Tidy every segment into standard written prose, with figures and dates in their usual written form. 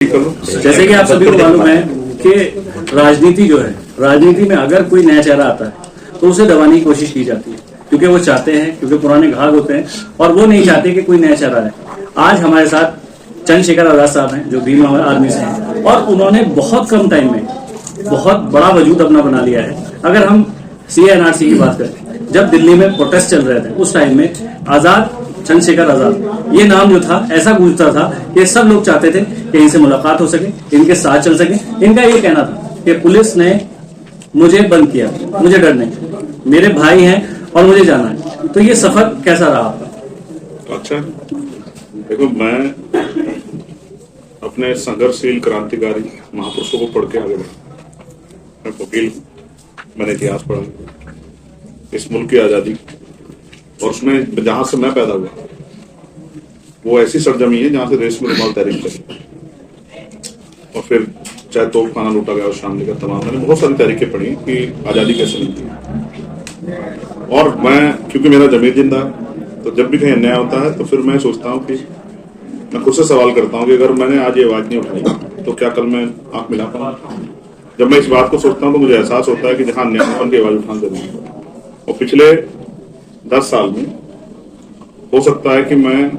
जैसे कि आप सभी को मालूम है कि राजनीति जो है, राजनीति में अगर कोई नया चेहरा आता है तो उसे दबाने की कोशिश की जाती है, क्योंकि वो चाहते हैं, क्योंकि पुराने घाव होते हैं और वो नहीं चाहते कि कोई नया चेहरा है। आज हमारे साथ चंद्रशेखर आजाद साहब हैं जो भीम आर्मी से हैं और उन्होंने बहुत कम टाइम में बहुत बड़ा वजूद अपना बना लिया है। अगर हम CA/NRC की बात करें, जब दिल्ली में प्रोटेस्ट चल रहे थे उस टाइम में आजाद, चंद्रशेखर आजाद ये नाम जो था ऐसा गूंजता था कि सब लोग चाहते थे कि इनसे मुलाकात हो सके, इनके साथ चल सके। इनका ये कहना था कि पुलिस ने मुझे बंद किया, मुझे डर नहीं, मेरे भाई हैं और मुझे जाना है। तो ये सफर कैसा रहा आपका? अच्छा, देखो, मैं अपने संघर्षशील क्रांतिकारी महापुरुषों को पढ़ के आगे बढ़ा। मैं वकील, मैंने इतिहास पढ़ा, इस मुल्क की आजादी और उसमें जहां से मैं पैदा हुआ वो ऐसी सरजमी है जहां से रेशमी रुमाल तहरीक चली और फिर चाहे तोपखाना लूटा गया और शामली का तमाम, मैंने बहुत सारी तहरीकें पढ़ी कि आजादी कैसे मिलती है। और मैं, क्योंकि मेरा जमीर जिंदा है, तो जब भी कहीं अन्याय होता है तो फिर मैं सोचता हूँ कि मैं खुद से सवाल करता हूँ कि अगर मैंने आज ये आवाज नहीं उठाई तो क्या कल मैं आंख मिला पाऊंगा। जब मैं इस बात को सोचता हूँ तो मुझे एहसास होता है कि जहां अन्याय की आवाज उठाना जरूरी है। और पिछले 10 साल में हो सकता है कि मैं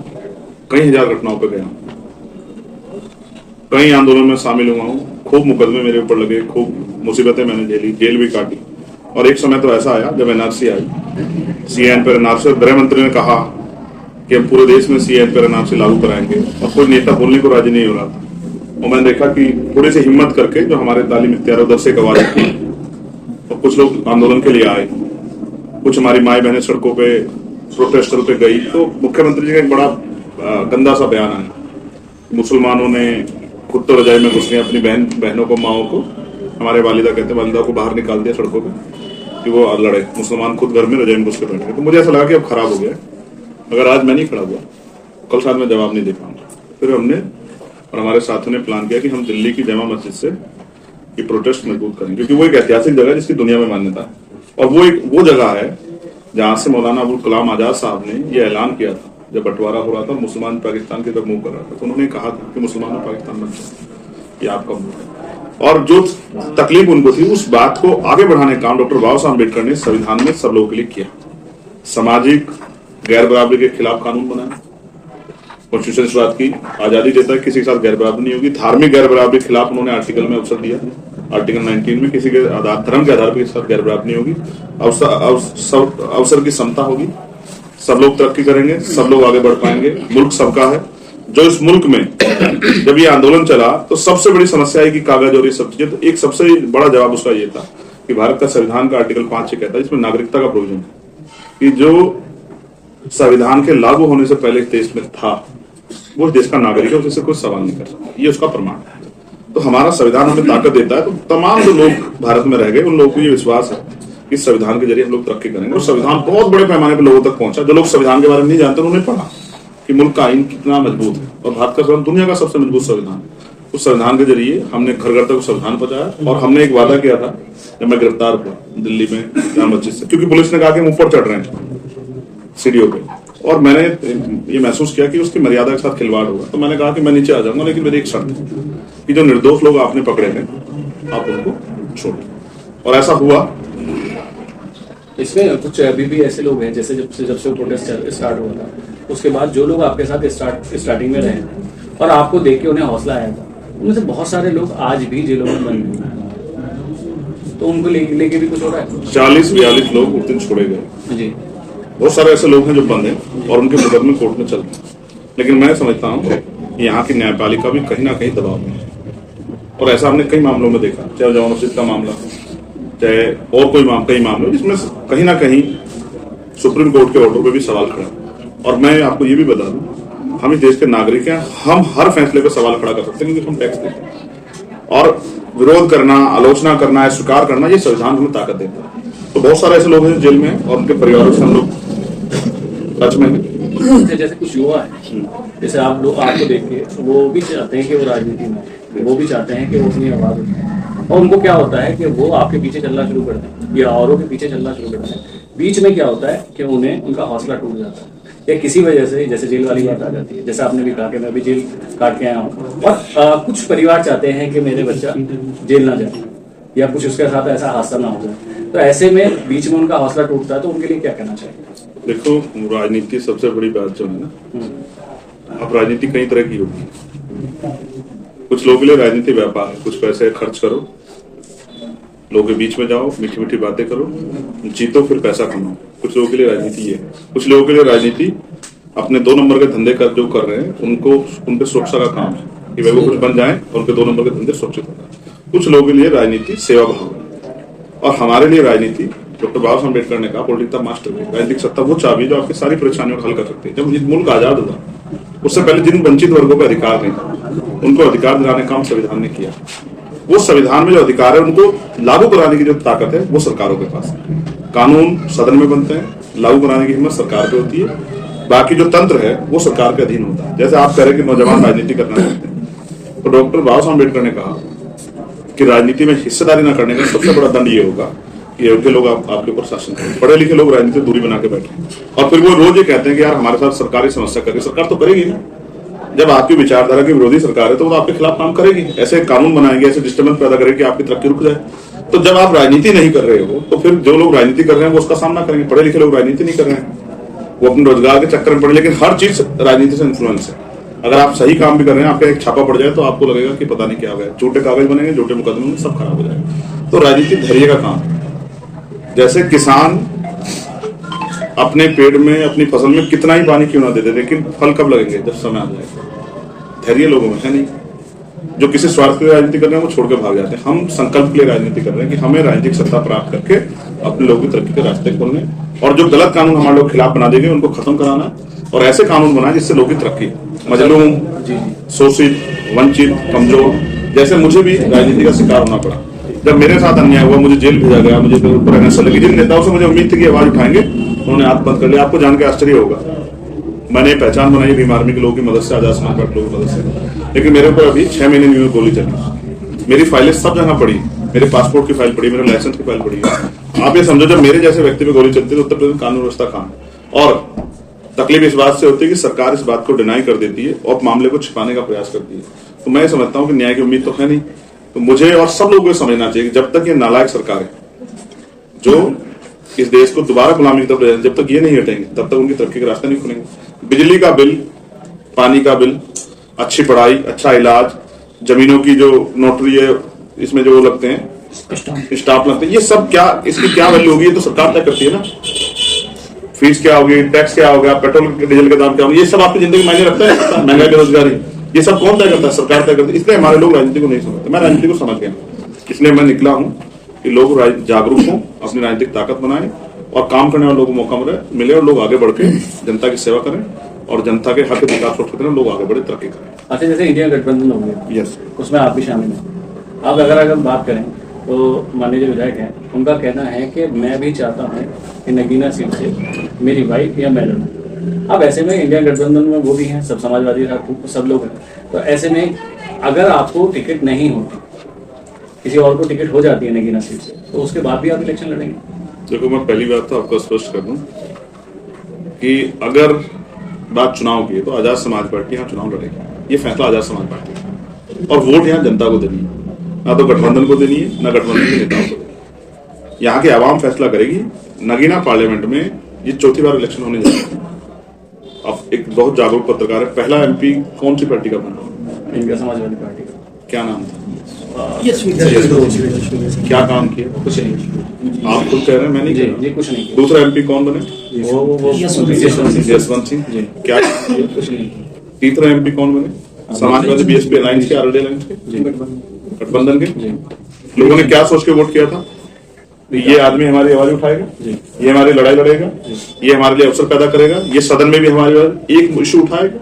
कई हजार घटनाओं पर गया, कई आंदोलन में शामिल हुआ हूँ, खूब मुकदमे मेरे ऊपर लगे, खूब मुसीबतें मैंने झेली, जेल भी काटी। और एक समय तो ऐसा आया जब NRC आई, CAN पर NRC, गृह मंत्री ने कहा कि हम पूरे देश में CAN पर NRC लागू कराएंगे और कोई नेता बोलने को राजी नहीं हो रहा था। और मैंने देखा कि थोड़ी सी हिम्मत करके जो हमारे तालीम इख्तियार उधर से गवाह थी और कुछ लोग आंदोलन के लिए आए, कुछ हमारी माई बहनें सड़कों पे प्रोटेस्टर पे गई। तो मुख्यमंत्री जी का एक बड़ा गंदा सा बयान आया, मुसलमानों ने खुद तो रजाई में घुस गए, अपनी बहनों को, माओ को, हमारे वालिदा कहते हैं वालिदा को बाहर निकाल दिया सड़कों पे कि वो लड़े, मुसलमान खुद घर में रजाई में घुस के बैठ गए। तो मुझे ऐसा लगा कि अब खराब हो गया, अगर आज मैं नहीं खड़ा हुआ कल शायद मैं जवाब नहीं दे पाऊंगा। फिर हमने और हमारे साथियों ने प्लान किया कि हम दिल्ली की जामा मस्जिद से ये प्रोटेस्ट मजबूत करेंगे, क्योंकि वो एक ऐतिहासिक जगह है जिसकी दुनिया में मान्यता है। और वो जगह है जहां से मौलाना अबुल कलाम आजाद साहब ने ये ऐलान किया था जब बंटवारा हो रहा था, मुसलमान पाकिस्तान की तरफ मूव कर रहा था, तो उन्होंने कहा था कि मुसलमान पाकिस्तान बन जाए, ये आपका मुल्क है। और जो तकलीफ उनको थी उस बात को आगे बढ़ाने का काम डॉक्टर बाबा साहब अम्बेडकर ने संविधान में सब लोगों के लिए किया। सामाजिक गैर बराबरी के खिलाफ कानून बनाया, कॉन्स्टिट्यूशन इस बात की आजादी देता है किसी के साथ गैर बराबरी नहीं होगी। धार्मिक गैर बराबरी के खिलाफ उन्होंने आर्टिकल में अवसर दिया, आर्टिकल 19 में किसी के धर्म के आधार पर किसी के साथ गैर बराबरी नहीं होगी, अवसर की समता होगी, सब लोग तरक्की करेंगे, सब लोग आगे बढ़ पाएंगे, मुल्क सबका है। जो इस मुल्क में जब ये आंदोलन चला तो सबसे बड़ी समस्या है कि कागज और ये सब चीजें, तो एक सबसे बड़ा जवाब उसका ये था कि भारत का संविधान का आर्टिकल 5 कहता है, इसमें नागरिकता का प्रोविजन है कि जो संविधान के लागू होने से पहले देश में था वो देश का नागरिक है, उससे कोई सवाल नहीं कर सकता, ये उसका प्रमाण है। तो हमारा संविधान हमें ताकत देता है। तो तमाम जो लोग भारत में रह गए उन लोगों को ये विश्वास है कि संविधान के जरिए हम लोग तरक्की करेंगे। और संविधान बहुत बड़े पैमाने पर लोगों तक पहुंचा। जो लोग संविधान के बारे में नहीं जानते उन्होंने पढ़ा कि मुल्क का आईन कितना मजबूत है और भारत का संविधान दुनिया का सबसे मजबूत संविधान है। उस संविधान के जरिए हमने घर घर तक संविधान पहुंचाया। और हमने एक वादा किया था जब मैं गिरफ्तार हुआ दिल्ली में जामा मस्जिद से, क्योंकि पुलिस ने कहा कि हम ऊपर चढ़ रहे हैं सीढ़ियों पे, और मैंने ये महसूस किया कि उसकी मर्यादा के साथ खिलवाड़ हुआ। तो मैंने कहा कि मैं नीचे आ जाऊंगा, लेकिन मेरी एक शर्त है कि जो निर्दोष लोग आपने पकड़े हैं आप उनको छोड़िए। और ऐसा हुआ। इसमें कुछ अभी भी ऐसे लोग हैं जैसे जब से प्रोटेस्ट स्टार्ट हुआ था उसके बाद जो लोग आपके साथ स्टार्टिंग में रहे और आपको देख के उन्हें हौसला आया था, उनमें से बहुत सारे लोग आज भी जेलों में बंद हैं, तो उनको लेके भी कुछ हो रहा है। 40-42 लोग उस दिन छोड़े गए जी। बहुत सारे ऐसे लोग हैं जो बंद हैं और उनके मुकदमे कोर्ट में चल रहे हैं। लेकिन मैं समझता हूँ कि यहाँ की न्यायपालिका भी कहीं ना कहीं दबाव में है। और ऐसा हमने कई मामलों में देखा, चाहे जामा मस्जिद का मामला, चाहे और कई मामले जिसमें कहीं ना कहीं सुप्रीम कोर्ट के ऑर्डर पे भी सवाल खड़ा। और मैं आपको ये भी बता दूं, हम इस देश के नागरिक हैं, हम हर फैसले पे सवाल खड़ा कर सकते हैं क्योंकि हम टैक्स देते हैं। और विरोध करना, आलोचना करना, स्वीकार करना, ये संविधान हमें ताकत देता है। तो बहुत सारे ऐसे लोग हैं जेल में और उनके परिवारों से हम लोग टच में हैं। जैसे कुछ युवा है, जैसे आप लोग आपको देख के वो भी चाहते हैं कि वो राजनीति में, वो भी चाहते हैं कि वो अपनी आवाज उठाएं, और उनको क्या होता है कि वो आपके पीछे चलना शुरू कर दें या औरों के पीछे चलना शुरू कर दें। बीच में क्या होता है कि उन्हें उनका हौसला टूट जाता है। या किसी वजह से, जैसे जेल वाली बात आ जाती है, जैसे आपने भी कहा कि मैं भी जेल काट के आया हूँ, और कुछ परिवार चाहते हैं कि मेरे बच्चा जेल ना जाए या कुछ उसके साथ ऐसा हादसा ना हो जाए, तो ऐसे में बीच में उनका हौसला टूटता है, तो उनके लिए क्या कहना चाहिए? देखो, राजनीति सबसे बड़ी बात जो है ना, अब राजनीति कई तरह की होगी। कुछ लोगों के लिए राजनीति व्यापार है, कुछ पैसे खर्च करो, लोगों के बीच में जाओ, मीठी मीठी बातें करो, जीतो, फिर पैसा कमाओ। कुछ लोगों के लिए राजनीति ये है। कुछ लोगों के लिए राजनीति अपने 2 नंबर के धंधे कर जो कर रहे हैं उनको, उन पे सुरक्षा का काम है कि वे वो कुछ बन जाएं और उनके 2 नंबर के धंधे सुरक्षित हो जाए। कुछ लोगों के लिए राजनीति सेवा भाव है, और हमारे लिए राजनीति, डॉक्टर बाबा साहब अम्बेडकर ने कहा, पॉलिटिक्स द मास्टर है। राजनीतिक सत्ता वो चाबी जो आपकी सारी परेशानियों को हल कर सकती है। जब ये मुल्क आजाद हुआ, उससे पहले जिन वंचित वर्गों को अधिकार नहीं, उनको अधिकार दिलाने का काम संविधान ने किया। वो संविधान में जो अधिकार है उनको लागू कराने की जो ताकत है वो सरकारों के पास है। कानून सदन में बनते हैं, लागू कराने की हिम्मत सरकार पे होती है, बाकी जो तंत्र है वो सरकार के अधीन होता है। जैसे आप कह रहे कि नौजवान राजनीति करना चाहते हैं, तो डॉक्टर बाबा साहब अम्बेडकर ने कहा कि राजनीति में हिस्सेदारी न करने का सबसे बड़ा दंड ये होगा कि योग्य लोग आपके ऊपर शासन करें। पढ़े लिखे लोग राजनीति से दूरी बना के बैठे, और फिर वो रोज ये कहते हैं कि यार हमारे साथ सरकारी समस्या करेगी। सरकार तो करेगी ना, जब आपकी विचारधारा की विरोधी सरकार है तो वो आपके खिलाफ काम करेगी, ऐसे कानून बनाएंगे, ऐसे डिस्टर्बेंस पैदा करेगी कि आपकी तरक्की रुक जाए। तो जब आप राजनीति नहीं कर रहे हो तो फिर जो लोग राजनीति कर रहे हैं वो उसका सामना करेंगे। पढ़े लिखे लोग राजनीति नहीं कर रहे हैं, वो अपने रोजगार के चक्कर में पड़े, लेकिन हर चीज राजनीति से इन्फ्लुएंस है। अगर आप सही काम भी कर रहे हैं, आपका एक छापा पड़ जाए तो आपको लगेगा कि पता नहीं क्या हो गया, झूठे कागज बनेंगे, झूठे मुकदमे में सब खराब हो जाएगा। तो राजनीति धैर्य का काम है। जैसे किसान अपने पेड़ में, अपनी फसल में कितना ही पानी क्यों ना दे दे, लेकिन फल कब लगेंगे? जब समय आ जाएगा। धैर्य लोगों में है नहीं। जो किसी स्वार्थ के लिए राजनीति कर रहे हैं वो छोड़ के भाग जाते हैं। हम संकल्प के लिए राजनीति कर रहे हैं कि हमें राजनीतिक सत्ता प्राप्त करके अपने लोगों की तरक्की के रास्ते खोलने, और जो गलत कानून हमारे लोग खिलाफ बना देंगे उनको खत्म कराना, और ऐसे कानून बनाए जिससे लोगों की तरक्की, मजलूम, शोषित, वंचित, कमजोर, जैसे मुझे भी राजनीति का शिकार होना पड़ा। जब मेरे साथ अन्याय हुआ, मुझे जेल भेजा गया, मुझे ऊपर एनएसए लगी, जिन नेताओं से मुझे उम्मीद थी कि आवाज उठाएंगे, उन्होंने हाथ बंद कर लिया। आपको जान के आश्चर्य होगा, मैंने पहचान बनाई भीम आर्मी के लोगों की मदद से, आजाद समाज पार्टी लोगों की मदद से, लेकिन मेरे ऊपर अभी 6 महीने में गोली चली। मेरी फाइलें सब जगह पड़ी, मेरे पासपोर्ट की फाइल पड़ी, मेरे लाइसेंस की फाइल पड़ी है। आप ये समझो, जब मेरे जैसे व्यक्ति पे गोली चलती है तो उत्तर प्रदेश कानून व्यवस्था कहां है? और तकलीफ इस बात से होती है कि सरकार इस बात को डिनाई कर देती है और मामले को छिपाने का प्रयास करती है। तो मैं समझता हूं कि न्याय की उम्मीद तो है नहीं। तो मुझे और सब लोगों को समझना चाहिए कि जब तक ये नालायक सरकार है जो इस देश को दोबारा गुलामी की तरफ ले जाए, जब तक ये नहीं हटेंगे तब तक उनकी तरक्की के रास्ते नहीं खुलेंगे। बिजली का बिल, पानी का बिल, अच्छी पढ़ाई, अच्छा इलाज, जमीनों की जो नोटरी है, इसमें जो लगते हैं स्टाफ लगते हैं, ये सब क्या, इसकी क्या वैल्यू होगी? ये तो सरकार तय करती है ना। फीस क्या होगी, टैक्स क्या होगा, पेट्रोल डीजल के दाम क्या होंगे, ये सब आपकी जिंदगी मायने रखता है। महंगाई, बेरोजगारी, ये सब कौन तय करता है? सरकार तय करती है। इसलिए हमारे लोग राजनीति को नहीं समझते। मैं राजनीति को समझ गया, इसलिए मैं निकला हूं कि लोग जागरूक हों, अपनी राजनीतिक ताकत बनाएं और काम करने वाले लोगों को मौका मिले और लोग आगे बढ़ के जनता की सेवा करें और जनता के हक अधिकार सुरक्षित करें, लोग आगे बढ़े, तरक्की करें। अच्छा, जैसे इंडिया गठबंधन हो गया, यस, उसमें आप भी शामिल हैं। अब अगर बात करें तो माननीय जो विधायक हैं, उनका कहना है कि मैं भी चाहता हूं कि नगीना सीट से मेरी वाइफ या मैं लड़ूं। अब ऐसे में इंडिया गठबंधन में वो भी हैं, सब समाजवादी सब लोग हैं, तो ऐसे में अगर आपको टिकट नहीं होती, किसी और को टिकट हो जाती है नगीना सीट से, तो उसके बाद भी आप इलेक्शन लड़ेंगे? देखो, मैं पहली बात तो आपको स्पष्ट कर दूं कि अगर बात चुनाव की है तो आजाद समाज पार्टी यहाँ चुनाव लड़ेगी। ये फैसला आजाद समाज पार्टी का, और वोट यहाँ जनता को देनी है, ना तो गठबंधन को देनी है, ना गठबंधन के नेताओं को देनी है। यहाँ की आवाम फैसला करेगी। नगीना पार्लियामेंट में ये 4थी बार इलेक्शन होने जा रहा है। अब एक बहुत जागरूक पत्रकार है, पहला एमपी कौन सी पार्टी का बना? इंडिया समाजवादी पार्टी का। क्या नाम था? यशवंत। क्या काम किया? कुछ नहीं। आप खुद कह रहे हैं, मैं नहीं कह रहा। कुछ नहीं। दूसरा एमपी कौन बने? यशवंत सिंह। क्या कुछ नहीं। तीसरा एमपी कौन बने? समाजवादी बीएसपी अलायंस के, आरएलडी अलायंस के, गठबंधन के। लोगों ने क्या सोच के वोट किया था? ये आदमी हमारी आवाज उठाएगा, ये हमारी लड़ाई लड़ेगा, ये हमारे लिए अवसर पैदा करेगा, ये सदन में भी हमारी एक इशू उठाएगा,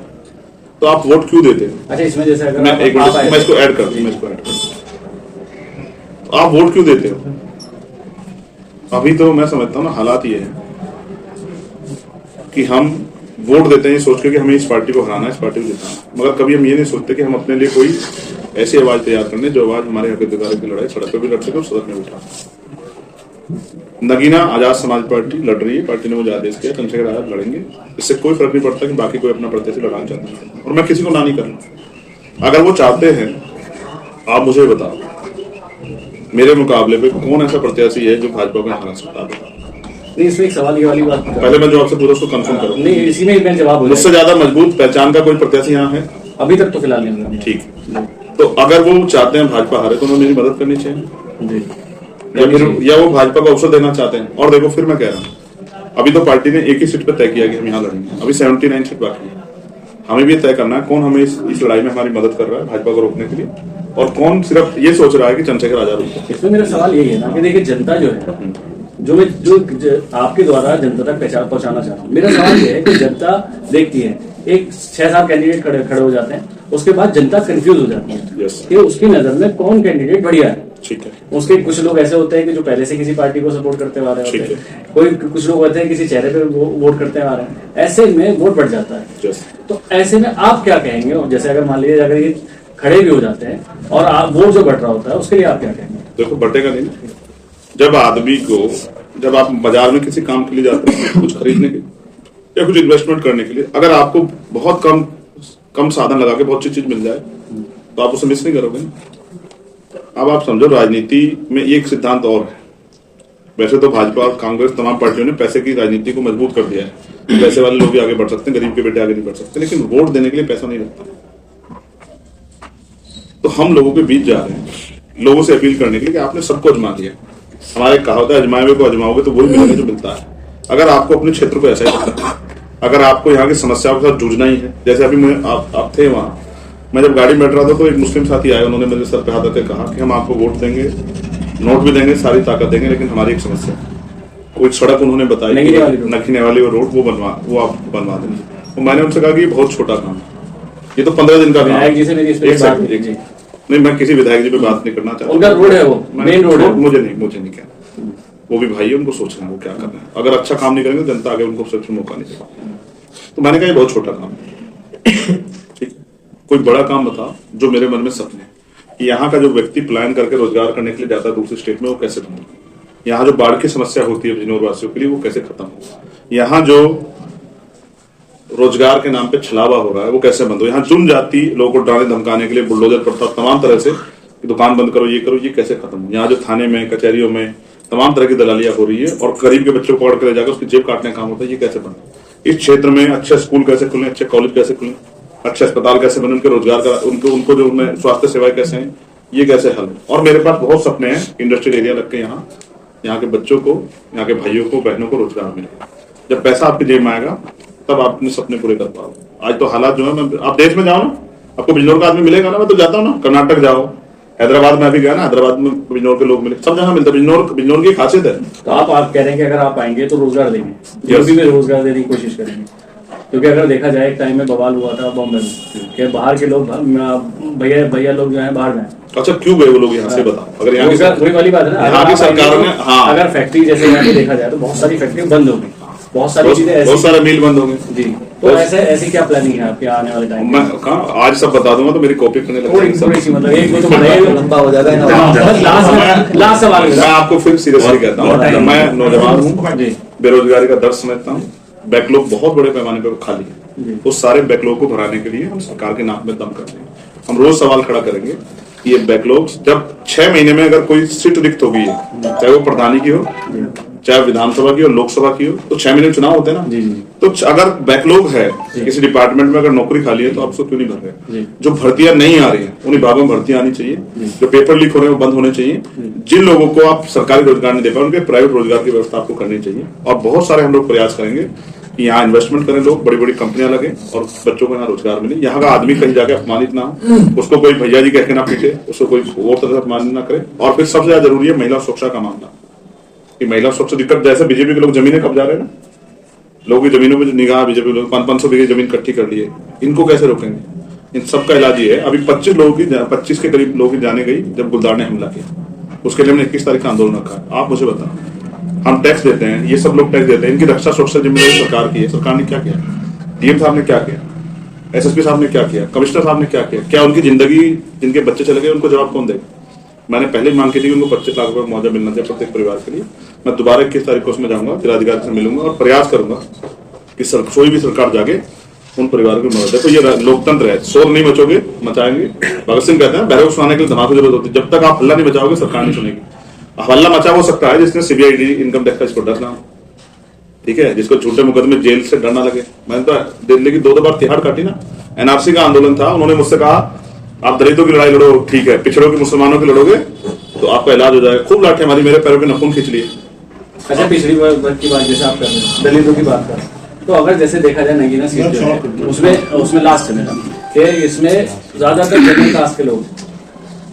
तो आप वोट क्यों देते हैं? अच्छा, इसमें जैसे अगर मैं इसको ऐड कर दूं, तो आप वोट क्यों देते हो? अभी तो मैं समझता हूँ ना, हालात ये है कि हम वोट देते हैं सोच के कि हमें इस पार्टी को हराना है, इस पार्टी को जिताना, मगर कभी हम ये नहीं सोचते कि हम अपने लिए कोई ऐसी आवाज तैयार करने जो आवाज हमारे हक अधिकारों की लड़ाई सड़क पर भी लड़ सके और सदन में उठा। नगीना आजाद समाज पार्टी लड़ रही है, पार्टी ने मुझे आदेश किया चंद्रशेखर आजाद लड़ेंगे, इससे कोई फर्क नहीं पड़ता कि बाकी कोई अपना प्रत्याशी लड़ाना चाहता है, और मैं किसी को ना नहीं करना। अगर वो चाहते हैं, आप मुझे बताओ मेरे मुकाबले पे कौन ऐसा प्रत्याशी है जो भाजपा को हरा सकता है? नहीं, इसमें एक सवाल ये वाली बात पहले मैं जो आपसे पूरा उसको कंफर्म करूँ। नहीं, इसी में मैं जवाब मुझसे ज्यादा मजबूत पहचान का कोई प्रत्याशी यहाँ है? अभी तक तो फिलहाल नहीं। ठीक, तो अगर वो चाहते हैं भाजपा हारे तो उन्हें मेरी मदद करनी चाहिए जी। या वो भाजपा का अवसर देना चाहते हैं। और देखो फिर मैं कह रहा हूँ, अभी तो पार्टी ने एक ही सीट पर तय किया कि हम यहाँ लड़ेंगे, अभी 79 सीट बाकी है। हमें भी तय करना है कौन हमें इस लड़ाई में हमारी मदद कर रहा है भाजपा को रोकने के लिए, और कौन सिर्फ ये सोच रहा है कि चंद्रशेखर आजाद रोके। इसमें मेरा सवाल यही है ना कि देखिए, जनता जो है जो आपके द्वारा जनता तक पहुंचाना चाह रहा हूँ, मेरा सवाल ये है कि जनता देखती है एक 6-7 कैंडिडेट खड़े हो जाते हैं, उसके बाद जनता कंफ्यूज हो जाती है कि उसकी नजर में कौन कैंडिडेट बढ़िया है। ठीक है। उसके कुछ लोग ऐसे होते हैं कि जो पहले से किसी पार्टी को सपोर्ट करते आ रहे होते हैं, कोई कुछ लोग होते हैं किसी चेहरे पे वोट करते आ रहे हैं, ऐसे में वोट बढ़ जाता है। तो ऐसे में आप क्या कहेंगे? और जैसे अगर मान लीजिए अगर ये खड़े भी हो जाते हैं और आप वोट जो बढ़ रहा होता है उसके लिए आप क्या कहेंगे? देखो बढ़ेगा नहीं। जब आदमी को, जब आप बाजार में किसी काम के लिए जाते हैं, कुछ खरीदने के या कुछ इन्वेस्टमेंट करने के लिए, अगर आपको बहुत कम साधन लगा के बहुत अच्छी चीज मिल जाए तो आप उसे मिस नहीं करोगे। अब आप समझो राजनीति में एक सिद्धांत और है। वैसे तो भाजपा और कांग्रेस तमाम पार्टियों ने पैसे की राजनीति को मजबूत कर दिया है, पैसे वाले लोग भी आगे बढ़ सकते हैं, गरीब के बेटे आगे नहीं बढ़ सकते, लेकिन वोट देने के लिए पैसा नहीं लगता। तो हम लोगों के बीच जा रहे हैं लोगों से अपील करने के लिए कि आपने सबको आजमा लिया। हमारे कहावत है, अजमाए हुए को आजमाओगे तो वही मिलेगा जो मिलता है। अगर आपको अपने क्षेत्र को ऐसा ही करना है, अगर आपको यहाँ की समस्याओं के साथ जूझना ही है, जैसे अभी आप थे वहां, मैं जब गाड़ी में बैठ रहा था तो एक मुस्लिम साथी आए, उन्होंने मेरे सर पे हाथ रखकर कहा कि हम आपको वोट देंगे, नोट भी देंगे, सारी ताकत देंगे, लेकिन हमारी एक समस्या है। कोई सड़क उन्होंने बताई, नखीने वाली वो रोड, वो आप बनवा देंगे। तो मैंने उनसे कहा कि ये बहुत छोटा काम है, ये तो 15 दिन का काम है। नहीं, मैं किसी विधायक जी पे बात नहीं करना चाहता। उनका रोड है, वो मेन रोड है। मुझे नहीं कहना, वो भी भाई है, उनको सोचना है वो क्या करना है। अगर अच्छा काम नहीं करेंगे जनता आगे उनको सच में मौका नहीं देगा। तो मैंने कहा ये बहुत छोटा काम है, ठीक, कोई बड़ा काम बताओ जो मेरे मन में सपने है। यहाँ का जो व्यक्ति प्लान करके रोजगार करने के लिए जाता है दूसरी स्टेट में, वो कैसे बने? यहाँ जो बाढ़ की समस्या होती है बिजनौर वासियों के लिए, वो कैसे खत्म हो? यहाँ जो रोजगार के नाम पे छलावा हो रहा है वो कैसे बंद हो? यहाँ जुन जाति लोगों को डराने धमकाने के लिए बुलडोजर प्रथा तमाम तरह से दुकान बंद करो, ये करो, ये कैसे खत्म हो? यहाँ जो थाने में, कचहरियों में तमाम तरह की दलालियां हो रही है और गरीब के बच्चों को पकड़ कर जाकर उसकी जेब काटने का काम होता है, ये कैसे बने? इस क्षेत्र में अच्छे स्कूल कैसे खुले, अच्छे कॉलेज कैसे खुले, अच्छे अस्पताल कैसे बने, उनके रोजगार का उनको जो उनमें स्वास्थ्य सेवाएं कैसे हैं, ये कैसे हल? और मेरे पास बहुत सपने हैं इंडस्ट्रियल एरिया लग के यहाँ के बच्चों को, यहाँ के भाइयों को, बहनों को रोजगार मिले। जब पैसा आपकी जेब में आएगा तब आप अपने सपने पूरे कर पाओगे। आज तो हालात जो है, आप देश में जाओ ना, आपको बिजनौर का आदमी मिलेगा ना। मैं तो जाता हूँ ना, कर्नाटक जाओ, हैदराबाद में भी गया ना, हैदराबाद में बिजनौर के लोग मिले, सब जगह मिलते। बिजनौर की खासियत है। तो आप कह रहे हैं कि अगर आप आएंगे तो रोजगार देंगे, यूपी में रोजगार देने की कोशिश करेंगे, क्योंकि अगर देखा जाए एक टाइम में बवाल हुआ था बॉम्बे में कि बाहर के लोग, भैया लोग जो है बाहर गए। अच्छा, क्यों गए वो लोग यहाँ से? बताओ। अगर यहाँ वही वाली बात है ना, यहाँ की सरकार ने, हाँ, अगर फैक्ट्री जैसे यहाँ पे देखा जाए तो बहुत सारी फैक्ट्री बंद होगी, बहुत सारी चीजें, बहुत सारे मिल बंद होंगे जी। तो ऐसी क्या प्लानिंग है आपके आने वाले टाइम? मैं कहा आज सब बता दूंगा तो मेरी कॉपी करने लगेगी। मतलब एक दो तो बताइए, लंबा हो जाएगा। लास्ट सवाल मैं आपको फिर सीरियसली कहता हूँ, मैं नौजवान हूँ, बेरोजगारी का दर्द समझता हूँ, बैकलॉग बहुत बड़े पैमाने पर खाली है, उस सारे बैकलॉग को भराने के लिए हम सरकार के नाक में दम करते हैं। हम रोज सवाल खड़ा करेंगे, ये बैकलॉग जब 6 महीने में अगर कोई सीट रिक्त हो गई है, चाहे वो प्रधानी की हो, चाहे विधानसभा की हो, लोकसभा की हो, तो 6 महीने चुनाव होते हैं ना। तो अगर बैकलॉग है किसी डिपार्टमेंट में, अगर नौकरी खाली है तो आप उसको क्यों नहीं भर रहे? जो भर्तियां नहीं आ रही है उन विभागों में भर्तियां आनी चाहिए, जो पेपर लीक हो रहे हैं वो बंद होने चाहिए, जिन लोगों को आप सरकारी रोजगार नहीं दे पाए उनके प्राइवेट रोजगार की व्यवस्था आपको करनी चाहिए। और बहुत सारे हम लोग प्रयास करेंगे कि यहाँ इन्वेस्टमेंट करें लोग, बड़ी बड़ी कंपनियां लगे और बच्चों को यहाँ रोजगार मिले। यहाँ का आदमी कहीं जाके अपमानित ना हो, उसको कोई भैया जी कह के ना पीटे, उसको कोई और तरह से अपमानित ना करे। और फिर सबसे ज्यादा जरूरी है महिला सुरक्षा का मामला, कि महिला सुरक्षा दिक्कत, जैसे बीजेपी के लोग जमीनें कब्जा रहे हैं ना, लोगों की जमीनों में निगाह, बीजेपी लोग 500 बीघे जमीन इकट्ठी कर लिए, इनको कैसे रोकेंगे? इन सबका इलाज ये है। अभी 25 के करीब लोगों की जाने गई जब गुलदार ने हमला किया, उसके लिए हमने 21 तारीख का आंदोलन रखा है। आप मुझे बताओ, हम टैक्स देते हैं, ये सब लोग टैक्स देते हैं, इनकी रक्षा सुरक्षा जिम्मेदारी सरकार की है। सरकार ने क्या किया? डीएम साहब ने क्या किया? एसएसपी साहब ने क्या किया? कमिश्नर साहब ने क्या किया? क्या उनकी जिंदगी, जिनके बच्चे चले गए, उनको जवाब कौन देगा? मैंने पहले मांग की थी कि उनको 25 लाख रुपए मुआवजा मिलना चाहिए प्रत्येक परिवार के लिए। मैं दोबारा 21 तारीख को उसमें जाऊंगा, जिलाधिकारी से मिलूंगा और प्रयास करूंगा कि कोई भी सरकार जाके उन परिवारों की मदद है। तो ये लोकतंत्र है, शोर नहीं मचोगे, मचाएंगे। भगत सिंह कहते हैं बैरक सुनाने के लिए धमाके की जरूरत होती है, जब तक आप हल्ला नहीं मचाओगे सरकार नहीं सुनेगी। हल्ला मचा हो सकता है जिसने सीबीआई इनकम टैक्स का इसको डर ना, ठीक है, जिसको झूठे मुकदमे जेल से डर ना लगे। मैंने तो दिल्ली की 2 बार तिहाड़ काटी ना। एनआरसी का आंदोलन था, उन्होंने मुझसे कहा आप दलितों की लड़ाई लड़ो, ठीक है, पिछड़ों की मुसलमानों की लड़ोगे तो आपका इलाज हो जाएगा। खूब लाठियां मारी, मेरे पैरों के नखून खींच लिए। अच्छा, पिछड़ी वर्ग की बात जैसे आप कर रहे हैं, दलितों की बात कर रहे हैं, तो अगर जैसे देखा जाए नगीना सीट जो है उसमें लास्ट चलेगा कि इसमें ज्यादातर जनरल कास्ट के लोग,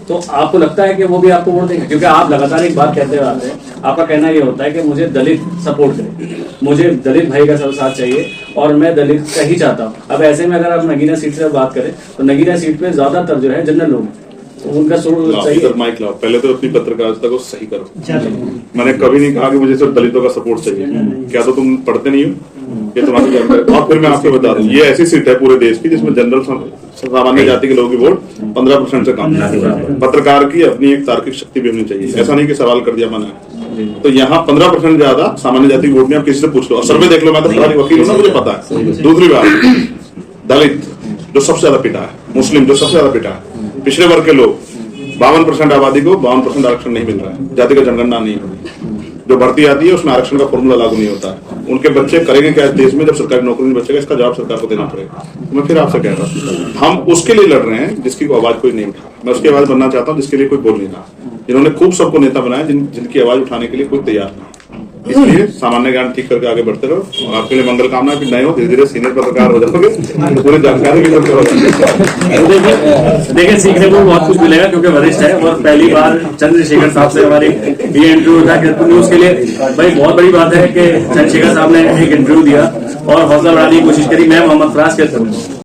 तो आपको लगता है कि वो भी आपको वोट देंगे? क्योंकि आप लगातार एक बात कहते हुए आते हैं, आपका कहना ये होता है कि मुझे दलित सपोर्ट करे, मुझे दलित भाई का साथ चाहिए और मैं दलित का ही चाहता हूँ। अब ऐसे में अगर आप नगीना सीट से बात करें तो नगीना सीट पे ज्यादातर जो है जनरल लोग, तो उनका सही माइक लाओ, पहले तो अपनी पत्रकारिता को सही करो। मैंने कभी नहीं कहा कि मुझे सिर्फ दलितों का सपोर्ट चाहिए। क्या तो तुम पढ़ते नहीं हो, ये तुम्हारी जानकारी। और फिर मैं आपको बता दूं, ये ऐसी सीट है पूरे देश की जिसमें जनरल सामान्य जाति के लोगों की वोट 15% से कम है। पत्रकार की अपनी एक तार्किक शक्ति भी होनी चाहिए, ऐसा नहीं कि सवाल कर दिया मना। तो यहाँ 15% ज्यादा सामान्य जाति की वोट में आप किसी से पूछ लो, और सर्वे देख लो, मैं तो सरकारी वकील हूँ ना, मुझे पता है। दूसरी बात, दलित जो सबसे ज्यादा पिटा है, मुस्लिम जो सबसे ज्यादा पिटा है, पिछड़े वर्ग के लोग, 52% आबादी को 52% आरक्षण नहीं मिल रहा है, जाति का जनगणना नहीं हो रही, जो भर्ती आती है उसमें आरक्षण का फॉर्मूला लागू नहीं होता है। उनके बच्चे करेंगे क्या देश में जब सरकारी नौकरी नहीं बचेगा? इसका जवाब सरकार को देना पड़ेगा। तो मैं फिर आपसे कह रहा हूँ, हम उसके लिए लड़ रहे हैं जिसकी आवाज कोई नहीं उठा। मैं उसकी आवाज बनना चाहता हूँ जिसके लिए कोई बोल नहीं रहा, जिन्होंने खूब सबको नेता बनाया, जिनकी आवाज उठाने के लिए कोई तैयार नहीं। इसलिए सामान्य ज्ञान ठीक करके आगे बढ़ते रहो, और आपके लिए मंगल कामना कि नए हो, धीरे धीरे सीनियर पत्रकार हो जाओगे तो पूरी जानकारी भी देखिए सीखने को बहुत कुछ मिलेगा क्योंकि वरिष्ठ है और पहली बार चंद्रशेखर साहब से हमारी ये इंटरव्यू था कि न्यूज के लिए। भाई बहुत बड़ी बात है कि चंद्रशेखर साहब ने एक इंटरव्यू दिया और हौसला बढ़ाने की कोशिश करी। मैं मोहम्मद फराज कहता हूँ।